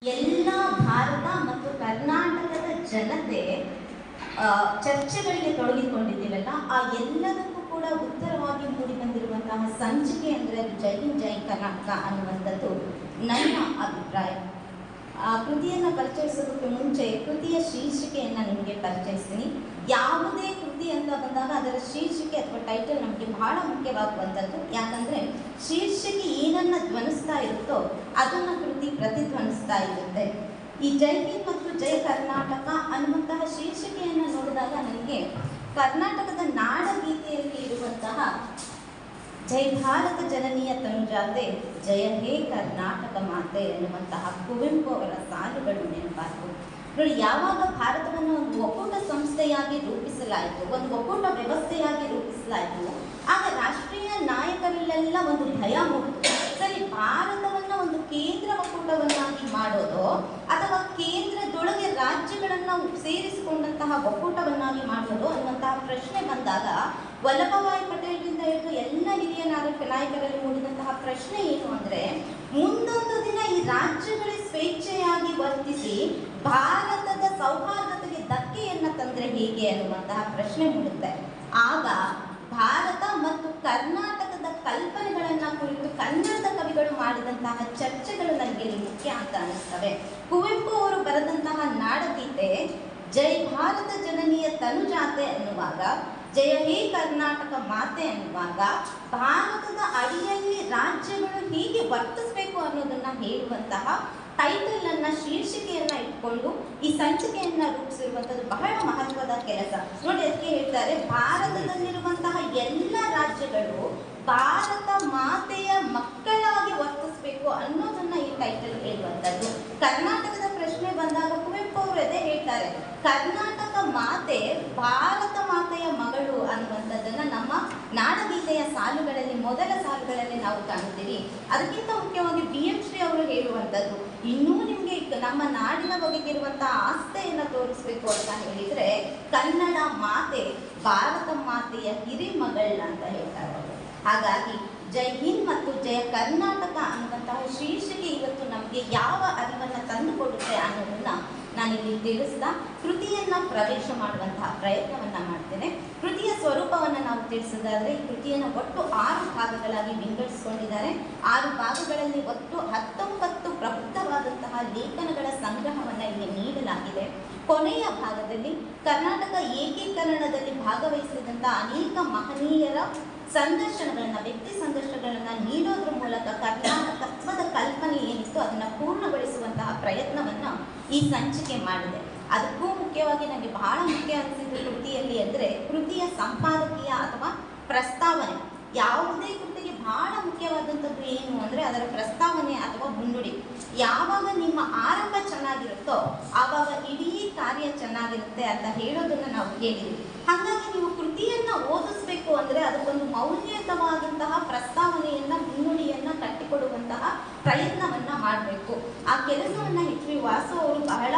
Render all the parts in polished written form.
ಎಲ್ಲ ಭಾರತ ಮತ್ತು ಕರ್ನಾಟಕದ ಜನತೆ ಚರ್ಚೆಗಳಿಗೆ ತೊಡಗಿಕೊಂಡಿದ್ದೀವಲ್ಲ, ಆ ಎಲ್ಲದಕ್ಕೂ ಕೂಡ ಉತ್ತರವಾಗಿ ಮೂಡಿ ಬಂದಿರುವಂತಹ ಸಂಚಿಕೆ ಅಂದರೆ ಅದು ಜೈ ಹಿಂದ್ ಜೈ ಕರ್ನಾಟಕ ಅನ್ನುವಂಥದ್ದು ನನ್ನ ಅಭಿಪ್ರಾಯ. ಆ ಕೃತಿಯನ್ನು ಪರಿಚಯಿಸೋದಕ್ಕೆ ಮುಂಚೆ ಕೃತಿಯ ಶೀರ್ಷಿಕೆಯನ್ನು ನಿಮಗೆ ಪರಿಚಯಿಸ್ತೀನಿ. ಯಾವುದೇ ಕೃತಿ ಅಂತ ಬಂದಾಗ ಅದರ ಶೀರ್ಷಿಕೆ ಅಥವಾ ಟೈಟಲ್ ನಮಗೆ ಬಹಳ ಮುಖ್ಯವಾಗುವಂಥದ್ದು. ಯಾಕಂದರೆ ಶೀರ್ಷಿಕೆ ಏನನ್ನ ಧ್ವನಿಸ್ತಾ ಇರುತ್ತೋ ಅದನ್ನು ಕೃತಿ ಪ್ರತಿಧ್ವನಿಸ್ತಾ ಇರುತ್ತೆ. ಈ ಜೈ ಹಿಂದ್ ಮತ್ತು ಜೈ ಕರ್ನಾಟಕ ಅನ್ನುವಂತಹ ಶೀರ್ಷಿಕೆಯನ್ನು ನೋಡಿದಾಗ ನನಗೆ ಕರ್ನಾಟಕದ ನಾಡಗೀತೆಯಲ್ಲಿ ಇರುವಂತಹ ಜೈ ಭಾರತ ಜನನೀಯ ತನುಜಾತೆ ಜಯ ಹೇ ಕರ್ನಾಟಕ ಮಾತೆ ಎನ್ನುವಂತಹ ಕುವೆಂಪು ಅವರ ಸಾಲುಗಳು ನೆನಪಾದವು. ನೋಡಿ, ಯಾವಾಗ ಭಾರತವನ್ನು ಒಂದು ಒಕ್ಕೂಟ ಸಂಸ್ಥೆಯಾಗಿ ರೂಪಿಸಲಾಯಿತು, ಒಂದು ಒಕ್ಕೂಟ ವ್ಯವಸ್ಥೆಯಾಗಿ ರೂಪಿಸಲಾಯಿತು, ಆಗ ರಾಷ್ಟ್ರೀಯ ನಾಯಕರಲ್ಲೆಲ್ಲ ಒಂದು ಭಯ ಮೂಡಿತು. ಸರಿ, ಭಾರತವನ್ನು ಒಂದು ಕೇಂದ್ರ ಒಕ್ಕೂಟವನ್ನಾಗಿ ಮಾಡೋದು ಅಥವಾ ಕೇಂದ್ರದೊಳಗೆ ರಾಜ್ಯಗಳನ್ನು ಸೇರಿಸಿಕೊಂಡಂತಹ ಒಕ್ಕೂಟವನ್ನಾಗಿ ಮಾಡೋದು ಅನ್ನುವಂತಹ ಪ್ರಶ್ನೆ ಬಂದಾಗ ವಲ್ಲಭಭಾಯಿ ಪಟೇಲ್ರಿಂದ ಹಿಡಿದು ಎಲ್ಲ ಹಿರಿಯ ನಾಯಕರಲ್ಲಿ ಮೂಡಿದಂತಹ ಪ್ರಶ್ನೆ ಏನು ಅಂದರೆ, ಮುಂದೊಂದು ದಿನ ಈ ರಾಜ್ಯಗಳೇ ಸ್ವೇಚ್ಛೆಯಾಗಿ ವರ್ತಿಸಿ ಭಾರತದ ಸೌಹಾರ್ದತೆಗೆ ಧಕ್ಕೆಯನ್ನು ತಂದರೆ ಹೇಗೆ ಅನ್ನುವಂತಹ ಪ್ರಶ್ನೆ ಮೂಡುತ್ತೆ. ಆಗ ಭಾರತ ಮತ್ತು ಕರ್ನಾಟಕದ ಕಲ್ಪನೆಗಳನ್ನು ಕುರಿತು ಕನ್ನಡದ ಕವಿಗಳು ಮಾಡಿದಂತಹ ಚರ್ಚೆಗಳು ನನಗೆ ಮುಖ್ಯ ಅಂತ ಅನ್ನಿಸ್ತವೆ. ಕುವೆಂಪು ಅವರು ಬರೆದಂತಹ ನಾಡಗೀತೆ ಜೈ ಭಾರತ ಜನನೀಯ ತನುಜಾತೆ ಅನ್ನುವಾಗ, ಜಯ ಹೇ ಕರ್ನಾಟಕ ಮಾತೆ ಅನ್ನುವಾಗ ಭಾರತದ ಅಡಿಯಲ್ಲಿ ರಾಜ್ಯಗಳು ಹೀಗೆ ವರ್ತಿಸಬೇಕು ಅನ್ನೋದನ್ನ ಹೇಳುವಂತಹ ಟೈಟಲ್ ಅನ್ನ, ಶೀರ್ಷಿಕೆಯನ್ನ ಇಟ್ಕೊಂಡು ಈ ಸಂಚಿಕೆಯನ್ನ ರೂಪಿಸಿರುವಂಥದ್ದು ಬಹಳ ಮಹತ್ವದ ಕೆಲಸ. ನೋಡಿ, ಅದಕ್ಕೆ ಹೇಳ್ತಾರೆ ಭಾರತದಲ್ಲಿರುವಂತಹ ಎಲ್ಲ ರಾಜ್ಯಗಳು ಭಾರತ ಮಾತೆಯ ಮಕ್ಕಳಾಗಿ ವರ್ತಿಸಬೇಕು ಅನ್ನೋದನ್ನ ಈ ಟೈಟಲ್ ಹೇಳುವಂಥದ್ದು. ಕರ್ನಾಟಕದ ಪ್ರಶ್ನೆ ಬಂದಾಗ ಕುವೆಂಪು ಅವರು ಅದೇ ಹೇಳ್ತಾರೆ, ಕರ್ನಾಟಕ ಮಾತೆ ಭಾರತ ಮಾತೆಯ ಮಗಳು ಅನ್ನುವಂಥದ್ದನ್ನ ನಮ್ಮ ನಾಡಗೀತೆಯ ಸಾಲುಗಳಲ್ಲಿ, ಮೊದಲ ಸಾಲುಗಳಲ್ಲಿ ನಾವು ಕಾಣುತ್ತೀವಿ. ಅದಕ್ಕಿಂತ ಮುಖ್ಯವಾಗಿ BM ಶ್ರೀ ಅವರು ಹೇಳುವಂಥದ್ದು, ಇನ್ನೂ ನಿಮಗೆ ನಮ್ಮ ನಾಡಿನ ಬಗೆಗಿರುವಂತಹ ಆಸ್ಥೆಯನ್ನು ತೋರಿಸ್ಬೇಕು ಅಂತ ಹೇಳಿದ್ರೆ ಕನ್ನಡ ಮಾತೆ ಭಾರತ ಮಾತೆಯ ಹಿರಿಮಗಳ ಅಂತ ಹೇಳ್ತಾರೆ. ಹಾಗಾಗಿ ಜೈ ಹಿಂದ್ ಮತ್ತು ಜಯ ಕರ್ನಾಟಕ ಅನ್ನುವಂತಹ ಶೀರ್ಷಿಕೆ ಇವತ್ತು ನಮಗೆ ಯಾವ ಅರಿವನ್ನು ತಂದುಕೊಡುತ್ತೆ ಅನ್ನೋದನ್ನ ನಾನಿಲ್ಲಿ ತಿಳಿಸ್ತಾ ಕೃತಿಯನ್ನು ಪ್ರವೇಶ ಮಾಡುವಂತಹ ಪ್ರಯತ್ನವನ್ನು ಮಾಡ್ತೇನೆ. ಕೃತಿಯ ಸ್ವರೂಪವನ್ನು ನಾವು ತಿಳಿಸೋದಾದರೆ, ಈ ಕೃತಿಯನ್ನು ಒಟ್ಟು 6 ಭಾಗಗಳಾಗಿ ವಿಂಗಡಿಸಿಕೊಂಡಿದ್ದಾರೆ. 6 ಭಾಗಗಳಲ್ಲಿ ಒಟ್ಟು 19 ಪ್ರಬುದ್ಧವಾದಂತಹ ಲೇಖನಗಳ ಸಂಗ್ರಹವನ್ನು ಇಲ್ಲಿ ನೀಡಲಾಗಿದೆ. ಕೊನೆಯ ಭಾಗದಲ್ಲಿ ಕರ್ನಾಟಕ ಏಕೀಕರಣದಲ್ಲಿ ಭಾಗವಹಿಸಿದಂತಹ ಅನೇಕ ಮಹನೀಯರ ಸಂದರ್ಶನಗಳನ್ನು, ವ್ಯಕ್ತಿ ಸಂದರ್ಶನಗಳನ್ನು ನೀಡೋದ್ರ ಮೂಲಕ ಕರ್ನಾಟಕತ್ವದ ಕಲ್ಪನೆ ಏನಿತ್ತು ಅದನ್ನು ಪೂರ್ಣಗೊಳಿಸುವಂತಹ ಪ್ರಯತ್ನವನ್ನು ಈ ಸಂಚಿಕೆ ಮಾಡಿದೆ. ಅದಕ್ಕೂ ಮುಖ್ಯವಾಗಿ ನನಗೆ ಬಹಳ ಮುಖ್ಯ ಅನಿಸಿದ ಕೃತಿಯಲ್ಲಿ ಅಂದರೆ ಕೃತಿಯ ಸಂಪಾದಕೀಯ ಅಥವಾ ಪ್ರಸ್ತಾವನೆ. ಯಾವುದೇ ಕೃತಿಗೆ ಬಹಳ ಮುಖ್ಯವಾದಂಥದ್ದು ಏನು ಅಂದರೆ ಅದರ ಪ್ರಸ್ತಾವನೆ ಅಥವಾ ಮುನ್ನುಡಿ. ಯಾವಾಗ ನಿಮ್ಮ ಆರಂಭ ಚೆನ್ನಾಗಿರುತ್ತೋ ಆವಾಗ ಇಡೀ ಕಾರ್ಯ ಚೆನ್ನಾಗಿರುತ್ತೆ ಅಂತ ಹೇಳೋದನ್ನು ನಾವು ಕೇಳಿದ್ವಿ. ಹಾಗಾಗಿ ನೀವು ಕೃತಿಯನ್ನು ಓದಿಸ್ಬೇಕು ಅಂದರೆ ಅದಕ್ಕೊಂದು ಮೌಲ್ಯಯುತವಾದಂತಹ ಪ್ರಸ್ತಾವನೆಯನ್ನು, ಮುನ್ನುಡಿಯನ್ನು ಕಟ್ಟಿಕೊಡುವಂತಹ ಪ್ರಯತ್ನವನ್ನು ಮಾಡಬೇಕು. ಆ ಕೆಲಸವನ್ನು HV ವಾಸು ಅವರು ಬಹಳ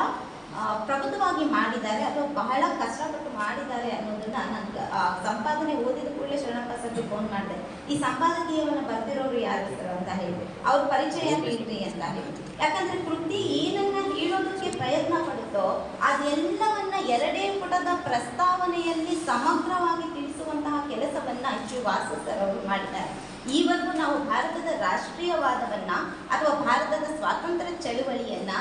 ಪ್ರಬುದ್ಧವಾಗಿ ಮಾಡಿದ್ದಾರೆ, ಅಥವಾ ಬಹಳ ಕಷ್ಟಪಟ್ಟು ಮಾಡಿದ್ದಾರೆ ಅನ್ನೋದನ್ನ ನನಗೆ ಸಂಪಾದನೆ ಓದಿದ ಕೂಡಲೇ ಶರಣಪ್ಪ ಸರ್ಗೆ ಫೋನ್ ಮಾಡಿದೆ. ಈ ಸಂಪಾದಕೀಯವನ್ನು ಬರ್ತಿರೋರು ಯಾರು ಸರ್ ಅಂತ ಹೇಳಿ, ಅವ್ರ ಪರಿಚಯ ಹೇಳ್ರಿ ಅಂತ ಹೇಳಿ. ಯಾಕಂದ್ರೆ ಕೃತಿ ಏನನ್ನ ಹೇಳೋದಕ್ಕೆ ಪ್ರಯತ್ನ ಪಡುತ್ತೋ ಅದೆಲ್ಲವನ್ನ 2 ಪುಟದ ಪ್ರಸ್ತಾವನೆಯಲ್ಲಿ ಸಮಗ್ರವಾಗಿ ತಿಳಿಸುವಂತಹ ಕೆಲಸವನ್ನ HV ವಾಸು ಸರ್ ಅವರು ಮಾಡಿದ್ದಾರೆ. ಈವರೆಗೂ ನಾವು ಭಾರತದ ರಾಷ್ಟ್ರೀಯವಾದವನ್ನ ಅಥವಾ ಭಾರತದ ಸ್ವಾತಂತ್ರ್ಯ ಚಳುವಳಿಯನ್ನ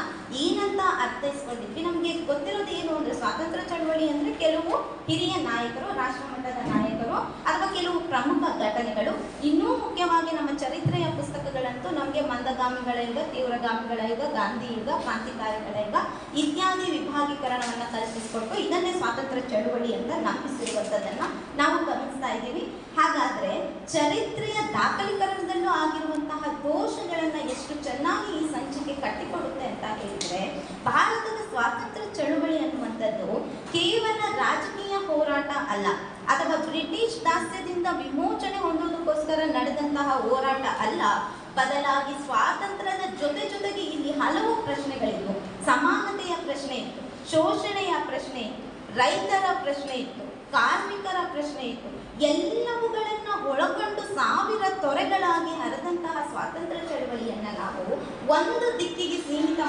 ಏನಂತ ಅರ್ಥೈಸ್ಕೊಂಡಿದ್ವಿ. ನಮಗೆ ಗೊತ್ತಿರೋದು ಏನು ಅಂದ್ರೆ, ಸ್ವಾತಂತ್ರ್ಯ ಚಳುವಳಿ ಅಂದ್ರೆ ಕೆಲವು ಹಿರಿಯ ನಾಯಕರು, ರಾಷ್ಟ್ರಮಟ್ಟದ ನಾಯಕರು ಅಥವಾ ಕೆಲವು ಪ್ರಮುಖ ಘಟನೆಗಳು. ಇನ್ನೂ ಮುಖ್ಯವಾಗಿ ನಮ್ಮ ಚರಿತ್ರೆಯ ಪುಸ್ತಕಗಳಂತೂ ನಮಗೆ ಮಂದಗಾಮಿಗಳ ಯುಗ, ತೀವ್ರಗಾಮಿಗಳ ಯುಗ, ಗಾಂಧಿ ಯುಗ, ಕ್ರಾಂತಿಕಾರಿಗಳ ಯುಗ ಇತ್ಯಾದಿ ವಿಭಾಗೀಕರಣವನ್ನು ಕಲ್ಪಿಸಿಕೊಟ್ಟು ಇದನ್ನೇ ಸ್ವಾತಂತ್ರ್ಯ ಚಳುವಳಿ ಅಂತ ನಂಬಿಸಿರುವಂಥದ್ದನ್ನು ನಾವು ಗಮನಿಸ್ತಾ ಇದ್ದೀವಿ. ಹಾಗಾದ್ರೆ ಚರಿತ್ರೆಯ ದಾಖಲೀಕರಣದಲ್ಲೂ ಆಗಿರುವಂತಹ ದೋಷಗಳನ್ನು ಎಷ್ಟು ಚೆನ್ನಾಗಿ ಈ ಸಂಚಿಕೆ ಕಟ್ಟಿಕೊಡುತ್ತೆ ಅಂತ ಹೇಳಿದ್ರೆ, ಭಾರತದ ಸ್ವಾತಂತ್ರ್ಯ ಚಳುವಳಿ ಅನ್ನುವಂಥದ್ದು ಕೇವಲ ರಾಜಕೀಯ ಹೋರಾಟ ಅಲ್ಲ, ಅಥವಾ ಬ್ರಿಟಿಷ್ ದಾಸ್ಯದಿಂದ ವಿಮೋಚನೆ ಹೊಂದೋದಕ್ಕೋಸ್ಕರ ನಡೆದಂತಹ ಹೋರಾಟ ಅಲ್ಲ. ಬದಲಾಗಿ ಸ್ವಾತಂತ್ರ್ಯದ ಜೊತೆಗೆ ಇಲ್ಲಿ ಹಲವು ಪ್ರಶ್ನೆಗಳಿದ್ವು. ಸಮಾನತೆಯ ಪ್ರಶ್ನೆ ಇತ್ತು, ಶೋಷಣೆಯ ಪ್ರಶ್ನೆ ಇತ್ತು, ರೈತರ ಪ್ರಶ್ನೆ ಇತ್ತು, ಕಾರ್ಮಿಕರ ಪ್ರಶ್ನೆ ಇತ್ತು. ಎಲ್ಲವುಗಳನ್ನ ಒಳಗೊಂಡು ಸಾವಿರ ತೊರೆಗಳಾಗಿ ಹರಿದಂತಹ ಸ್ವಾತಂತ್ರ್ಯ ಚಳವಳಿಯನ್ನ ನಾವು ಒಂದು ದಿಕ್ಕಿಗೆ ಸೀಮಿತ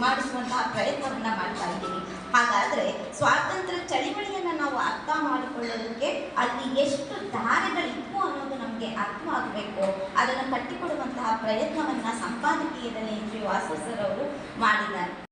ಮಾಡಿಸುವಂತಹ ಪ್ರಯತ್ನವನ್ನ ಮಾಡ್ತಾ ಇದ್ದೀವಿ. ಹಾಗಾದ್ರೆ ಸ್ವಾತಂತ್ರ್ಯ ಚಳವಳಿಯನ್ನ ನಾವು ಅರ್ಥ ಮಾಡಿಕೊಳ್ಳೋದಕ್ಕೆ ಅಲ್ಲಿ ಎಷ್ಟು ದಾರಿಗಳಿದ್ವು ಅನ್ನೋದು ನಮಗೆ ಅರ್ಥವಾಗಬೇಕು. ಅದನ್ನು ಕಟ್ಟಿಕೊಡುವಂತಹ ಪ್ರಯತ್ನವನ್ನ ಸಂಪಾದಕೀಯದಲ್ಲಿ ಶ್ರೀ ವಾಸು ಸರ್ ಅವರು ಮಾಡಿದ್ದಾರೆ.